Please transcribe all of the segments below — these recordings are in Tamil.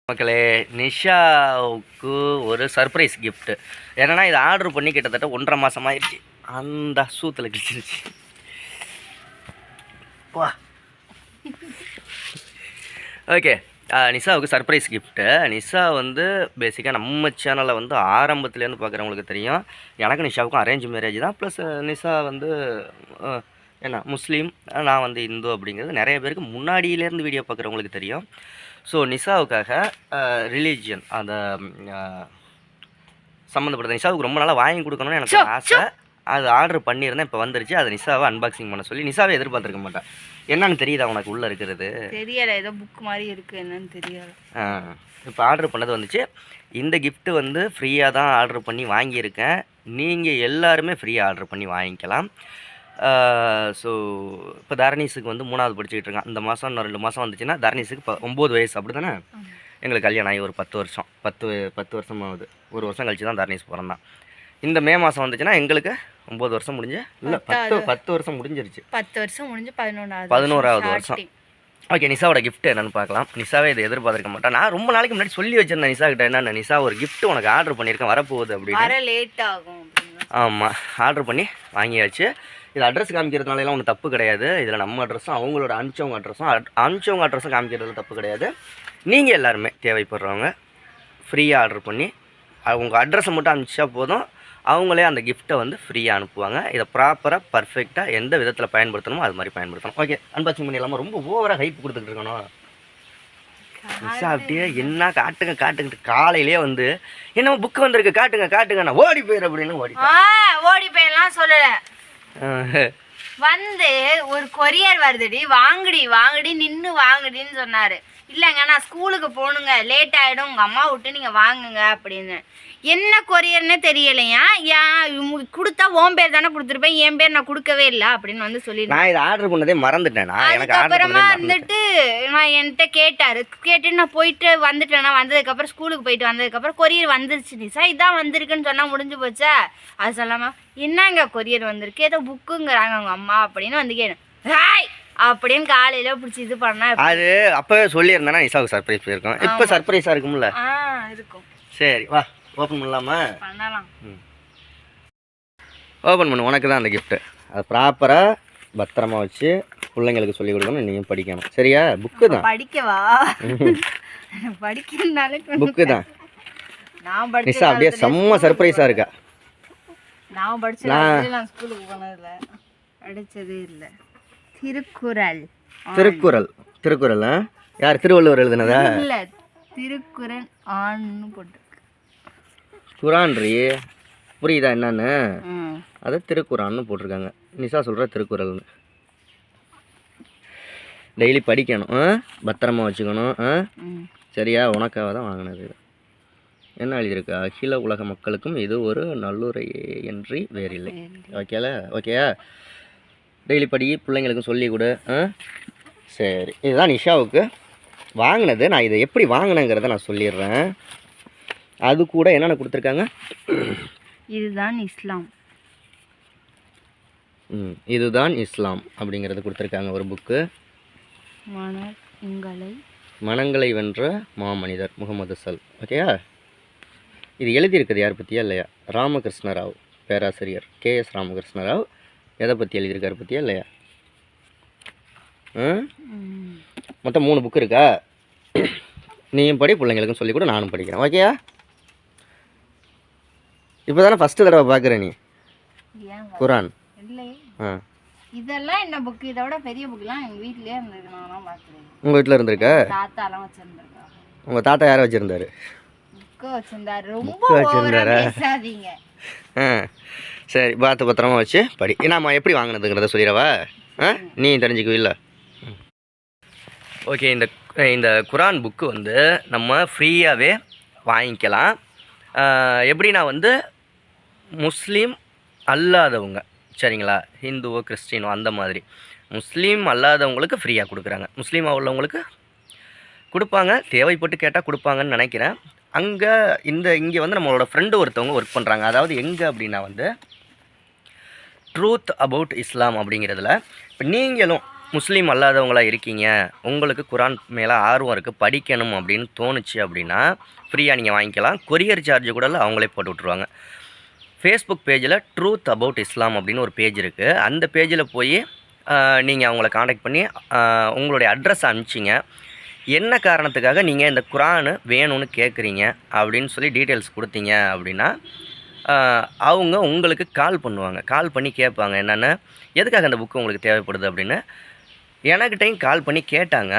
மக்களே, நிஷாவுக்கு ஒரு சர்ப்ரைஸ் கிஃப்ட். என்னன்னா இது ஆர்டர் பண்ணி கிட்டத்தட்ட 1.5 மாதம் ஆயிடுச்சு. அந்த சூத்தில் கிழிச்சிருச்சு. வா ஓகே, நிஷாவுக்கு சர்ப்ரைஸ் கிஃப்ட்டு. நிஷா வந்து பேசிக்காக நம்ம சேனலை வந்து ஆரம்பத்துலேருந்து பார்க்குறவங்களுக்கு தெரியும். எனக்கு நிஷாவுக்கும் அரேஞ்ச் மேரேஜ் தான். ப்ளஸ் நிஷா வந்து என்ன முஸ்லீம், நான் வந்து இந்து அப்படிங்கிறது நிறைய பேருக்கு முன்னாடியிலேருந்து வீடியோ பார்க்குறவங்களுக்கு தெரியும். ஸோ நிஷாவுக்காக ரிலீஜியன் அந்த சம்மந்தப்பட்ட நிஷாவுக்கு ரொம்ப நாளாக வாங்கி கொடுக்கணும்னு எனக்கு ஆசை. அது ஆர்டர் பண்ணியிருந்தேன், இப்போ வந்துருச்சு. அதை நிஷாவை அன்பாக்சிங் பண்ண சொல்லி நிஷாவை எதிர்பார்த்துருக்க மாட்டேன். என்னன்னு தெரியுதா உனக்கு உள்ளே இருக்கிறது? தெரியலை, ஏதோ புக் மாதிரி இருக்குது, என்னன்னு தெரியலை. இப்போ ஆர்டர் பண்ணது வந்துச்சு. இந்த கிஃப்ட்டு வந்து ஃப்ரீயாக தான் ஆர்டர் பண்ணி வாங்கியிருக்கேன். நீங்கள் எல்லாருமே ஃப்ரீயாக ஆர்டர் பண்ணி வாங்கிக்கலாம். ஸோ இப்போ தரணீஸுக்கு வந்து 3வது படிச்சுக்கிட்டு இருக்கான். இந்த மாதம் இன்னும் 2 மாதம் வந்துச்சுன்னா தரணீஸுக்கு 9 வயசு அப்படி தானே. எங்களுக்கு கல்யாணம் ஆகி ஒரு 10 வருஷம் 10 வருஷம் ஆகுது. ஒரு வருஷம் கழிச்சு தான் தரணீஸ் பிறந்தான். இந்த மே மாதம் வந்துச்சுன்னா எங்களுக்கு 9 வருஷம் முடிஞ்சு இல்லை 10 வருஷம் முடிஞ்சிருச்சு. 10 வருஷம் முடிஞ்சு 11வது வருஷம். ஓகே, நிஷாவோட கிஃப்ட் என்னென்னு பார்க்கலாம். நிஷாவே இதை எதிர்பார்த்துருக்க மாட்டேன். நான் ரொம்ப நாளைக்கு முன்னாடி சொல்லி வச்சிருந்தேன் நிஷா கிட்ட, என்னென்ன நிஷா ஒரு கிஃப்ட் உனக்கு ஆர்டர் பண்ணியிருக்கேன், வரப்போகுது அப்படின்னு. லேட் ஆகும். ஆமாம், ஆர்டர் பண்ணி வாங்கியாச்சு. இது அட்ரஸ் காமிக்கிறதுனாலாம் ஒன்றும் தப்பு கிடையாது. இதில் நம்ம அட்ரஸும் அவங்களோட அனுப்பிச்சவங்க அட்ரஸும் காமிக்கிறதுல தப்பு கிடையாது. நீங்கள் எல்லாருமே தேவைப்படுறவங்க ஃப்ரீயாக ஆர்டர் பண்ணி அவங்க அட்ரஸை மட்டும் அனுப்பிச்சா போதும், அவங்களே அந்த கிஃப்ட்டை வந்து ஃப்ரீயாக அனுப்புவாங்க. இதை ப்ராப்பராக பர்ஃபெக்டாக எந்த விதத்தில் பயன்படுத்தணுமோ அது மாதிரி பயன்படுத்தணும். ஓகே, அன்பாக்சிங் பண்ணி இல்லாமல் ரொம்ப ஓவராக ஹைப் கொடுத்துட்டு இருக்கணும். நிஷா அப்படியே என்ன காட்டுங்க காலையிலே வந்து என்ன புக்கு வந்திருக்கு காட்டுங்க நான் ஓடி போயிரு அப்படின்னு ஓடி போயிடலாம் சொல்லலை. வந்து ஒரு கொரியர் வருதுடி, வாங்குடி நின்று வாங்குடின்னு சொன்னார். இல்லைங்க, நான் ஸ்கூலுக்கு போகணுங்க, லேட் ஆகிடும், உங்கள் அம்மா விட்டு நீங்கள் வாங்குங்க அப்படின்னு. என்ன கொரியர்னே தெரியலையா? ஏன் கொடுத்தா ஓம் பேர் தானே கொடுத்துருப்பேன், என் பேர் நான் கொடுக்கவே இல்லை அப்படின்னு வந்து சொல்லி நான் இதை ஆர்டர் பண்ணதே மறந்துட்டேன். அதுக்கப்புறமா வந்துட்டு நான் என்கிட்ட கேட்டு நான் போயிட்டு வந்துட்டேன். வந்ததுக்கப்புறம் ஸ்கூலுக்கு போயிட்டு வந்ததுக்கப்புறம் கொரியர் வந்துருச்சு நிஷா, இதான் வந்திருக்குன்னு சொன்னால் முடிஞ்சு போச்சா. அது சொல்லாமல் என்னங்க கொரியர் வந்திருக்கு, ஏதோ புக்குங்கிறாங்க அவங்க அம்மா அப்படின்னு வந்து கேட்டேன். ஹாய் அப்படின்னு காலையில் பிடிச்சி இது பண்ணா அது அப்போவே சொல்லியிருந்தேன்னா நிஷாவுக்கு சர்ப்ரைஸ் போயிருக்கோம். இப்போ சர்ப்ரைஸாக இருக்கும்ல? இருக்கும். சரி வா ஓப்பன் பண்ணலாமா? பண்ணலாம். ஓப்பன் பண்ணு, உனக்கு தான் அந்த கிஃப்ட்டு. அது ப்ராப்பராக பத்திரமா வச்சு பிள்ளைங்களுக்கு சொல்லிக் கொடுக்கணும், நீங்கள் படிக்கணும். சரியா? புக்கு தான். படிக்கவா? படிக்கிறதுனால புக்கு தான். நான் படிச்ச நிஷா அப்படியே செம்ம சர்ப்ரைஸாக இருக்கா. நான் படிச்சேன், ஸ்கூலுக்கு போனதில்ல, படித்ததே இல்லை. திருக்குறள் யார்? திருவள்ளுவர் எழுதுனதா? இல்லை, திருக்குறள் ஆன்னு போட்டு குரான்ரி புரியுதா என்னன்னு? அதை திருக்குறான்னு போட்டிருக்காங்க. நிஷா சொல்கிற திருக்குறள்னு. டெய்லி படிக்கணும், பத்திரமா வச்சுக்கணும். சரியா? உனக்காக தான் வாங்கினது. என்ன எழுதியிருக்கா? அகில உலக மக்களுக்கும் இது ஒரு நல்லுரையின்றி வேறில்லை. ஓகேல? ஓகேயா? டெய்லி படி, பிள்ளைங்களுக்கும் சொல்லி கொடு. சரி, இதுதான் நிஷாவுக்கு வாங்கினது. நான் இதை எப்படி வாங்கினேங்கிறத நான் சொல்லிடுறேன். அது கூட என்னென்ன கொடுத்துருக்காங்க? இதுதான் இஸ்லாம். இதுதான் இஸ்லாம் அப்படிங்கிறது கொடுத்துருக்காங்க. ஒரு புக்கு, மனங்களை வென்ற மாமனிதர் முகமது சல். ஓகேயா? இது எழுதியிருக்குது யார் பற்றியா இல்லையா? ராமகிருஷ்ண ராவ், பேராசிரியர் KS ராமகிருஷ்ண ராவ். எதை பற்றி எழுதியிருக்காரு பற்றியா இல்லையா? மொத்தம் 3 புக்கு இருக்கா? நீயும் படி, பிள்ளைங்களுக்கும் சொல்லிக் கூட, நானும் படிக்கிறேன். ஓகேயா? இப்போ தானே ஃபஸ்ட்டு தடவை பார்க்குற நீ குரான்? இதெல்லாம் என்ன புக்கு? இதோட பெரிய புக்குலாம் எங்கள் வீட்டிலே இருந்திருக்கு, நான் பார்க்குறேன். உங்கள் வீட்டில் இருந்திருக்கா? தாத்தாலாம் வச்சுருந்துருக்கா. உங்கள் தாத்தா யாரை வச்சுருந்தாரு? புக்கு வச்சுருந்தாரு. ரொம்ப வச்சுருந்தாரா? பேசாதீங்க. சரி, பார்த்து பத்திரமா வச்சு படி. நாம எப்படி வாங்கினதுங்கிறத சொல்லிடவா? நீ தெரிஞ்சுக்குவில்ல? ஓகே, இந்த குரான் புக்கு வந்து நம்ம ஃப்ரீயாகவே வாங்கிக்கலாம். எப்படின்னா வந்து முஸ்லீம் அல்லாதவங்க, சரிங்களா, ஹிந்துவோ கிறிஸ்டினோ அந்த மாதிரி முஸ்லீம் அல்லாதவங்களுக்கு ஃப்ரீயாக கொடுக்குறாங்க. முஸ்லீமாக உள்ளவங்களுக்கு கொடுப்பாங்க, தேவைப்பட்டு கேட்டால் கொடுப்பாங்கன்னு நினைக்கிறேன். இங்கே வந்து நம்மளோட ஃப்ரெண்டு ஒருத்தவங்க ஒர்க் பண்ணுறாங்க. அதாவது எங்கே அப்படின்னா வந்து ட்ரூத் அபவுட் இஸ்லாம் அப்படிங்கிறதுல. இப்போ நீங்களும் முஸ்லீம் அல்லாதவங்களாக இருக்கீங்க, உங்களுக்கு குரான் மேலே ஆர்வம் இருக்குது, படிக்கணும் அப்படின்னு தோணுச்சு அப்படின்னா ஃப்ரீயாக நீங்கள் வாங்கிக்கலாம். கொரியர் சார்ஜ் கூட அவங்களே போட்டு விட்ருவாங்க. ஃபேஸ்புக் பேஜில் ட்ரூத் அபவுட் இஸ்லாம் அப்படின்னு ஒரு பேஜ் இருக்குது. அந்த பேஜில் போய் நீங்கள் அவங்கள காண்டாக்ட் பண்ணி உங்களுடைய அட்ரஸ் அனுப்பிச்சிங்க, என்ன காரணத்துக்காக நீங்கள் இந்த குரானு வேணும்னு கேட்குறீங்க அப்படின்னு சொல்லி டீட்டெயில்ஸ் கொடுத்தீங்க அப்படின்னா அவங்க உங்களுக்கு கால் பண்ணுவாங்க. கால் பண்ணி கேட்பாங்க என்னென்னு, எதுக்காக அந்த புக்கு உங்களுக்கு தேவைப்படுது அப்படின்னு. எனக்கிட்டையும் கால் பண்ணி கேட்டாங்க,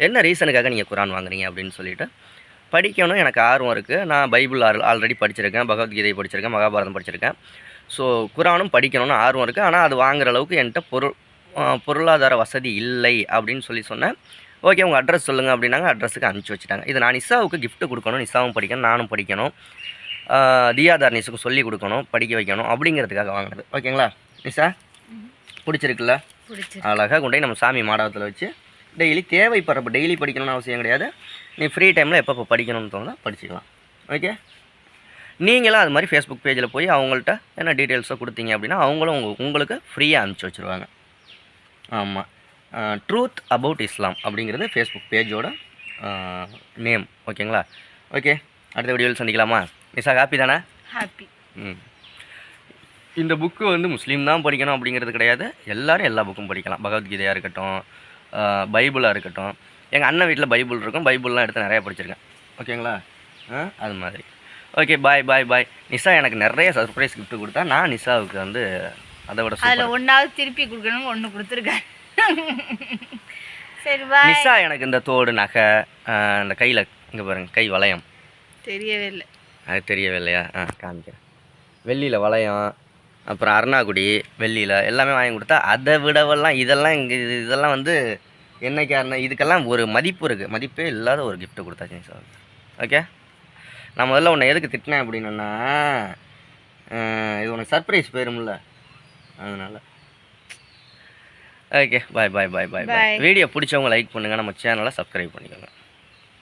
என்ன ரீசனுக்காக நீங்கள் குரான் வாங்குறீங்க அப்படின்னு சொல்லிட்டு. படிக்கணும், எனக்கு ஆர்வம் இருக்குது, நான் பைபிள் ஆல்ரெடி படிச்சிருக்கேன், பகவத்கீதை படிச்சிருக்கேன், மகாபாரதம் படிச்சிருக்கேன், ஸோ குரானும் படிக்கணும்னு ஆர்வம் இருக்குது, ஆனால் அது வாங்குகிற அளவுக்கு என்கிட்ட பொருளாதார வசதி இல்லை அப்படின்னு சொன்னேன். ஓகே, உங்கள் அட்ரஸ் சொல்லுங்கள் அப்படின்னாங்க. அட்ரஸுக்கு அனுப்பிச்சி வச்சுட்டாங்க. இது நான் நிசாவுக்கு கிஃப்ட்டு கொடுக்கணும், நிசாவும் படிக்கணும், நானும் படிக்கணும், தியாதார் நிசுக்கும் சொல்லி கொடுக்கணும், படிக்க வைக்கணும் அப்படிங்கிறதுக்காக வாங்கினது. ஓகேங்களா நிசா, பிடிச்சிருக்குல்ல? அழகாக கொண்டு போய் நம்ம சாமி மாடவத்தில் வச்சு டெய்லி தேவைப்படுறப்ப, டெய்லி படிக்கணும்னு அவசியம் கிடையாது, நீ ஃப்ரீ டைமில் எப்போ படிக்கணும்னு தோணுதோ படிச்சுக்கலாம். ஓகே, நீங்களும் அது மாதிரி ஃபேஸ்புக் பேஜில் போய் அவங்கள்ட்ட என்ன டீட்டெயில்ஸோ கொடுத்தீங்க அப்படின்னா அவங்களும் உங்களுக்கு ஃப்ரீயாக அனுப்பிச்சி வச்சுருவாங்க. ஆமாம், ட்ரூத் அபவுட் இஸ்லாம் அப்படிங்கிறது ஃபேஸ்புக் பேஜோட நேம். ஓகேங்களா? ஓகே, அடுத்த வீடியோவில் சந்திக்கலாமா? நிசா ஹாப்பி தானே? ஹாப்பி. இந்த புக்கு வந்து முஸ்லீம் தான் படிக்கணும் அப்படிங்கிறது கிடையாது, எல்லோரும் எல்லா புக்கும் படிக்கலாம். பகவத்கீதையாக இருக்கட்டும், பைபிளாக இருக்கட்டும். எங்கள் அண்ணன் வீட்டில் பைபிள் இருக்கும், பைபிள்லாம் எடுத்து நிறையா படிச்சிருக்கேன். ஓகேங்களா? அது மாதிரி. ஓகே, பாய் பாய் பாய். நிசா எனக்கு நிறைய சர்ப்ரைஸ் கிஃப்ட் கொடுத்தா, நான் நிசாவுக்கு வந்து அதை விட அதில் ஒன்றாவது திருப்பி கொடுக்கணும், ஒன்று கொடுத்துருக்கேன். சரி பாய். நிசா எனக்கு இந்த தோடு நகை, இந்த கையில் இங்கே பாருங்கள், கை வளையம் தெரியவே இல்லை. அது தெரியவே இல்லையா? காமிக்கிறேன். வெள்ளியில் வளையம், அப்புறம் அருணாக்குடி வெள்ளியில் எல்லாமே வாங்கி கொடுத்தா, அதை விடவெல்லாம் இதெல்லாம் இதெல்லாம் வந்து என்ன காரணம், இதுக்கெல்லாம் ஒரு மதிப்பு இருக்குது, மதிப்பே இல்லாத ஒரு கிஃப்ட்டு கொடுத்தாச்சு நிசா. ஓகே, நான் முதல்ல உன்னை எதுக்கு திட்டினேன் அப்படின்னா, இது உனக்கு சர்ப்ரைஸ் போயிரும்ல, அதனால். ஓகே, பாய் பாய் பாய் பாய் பாய். வீடியோ பிடிச்சவங்க லைக் பண்ணுங்கள், நம்ம சேனலை சப்ஸ்கிரைப் பண்ணிக்கோங்க.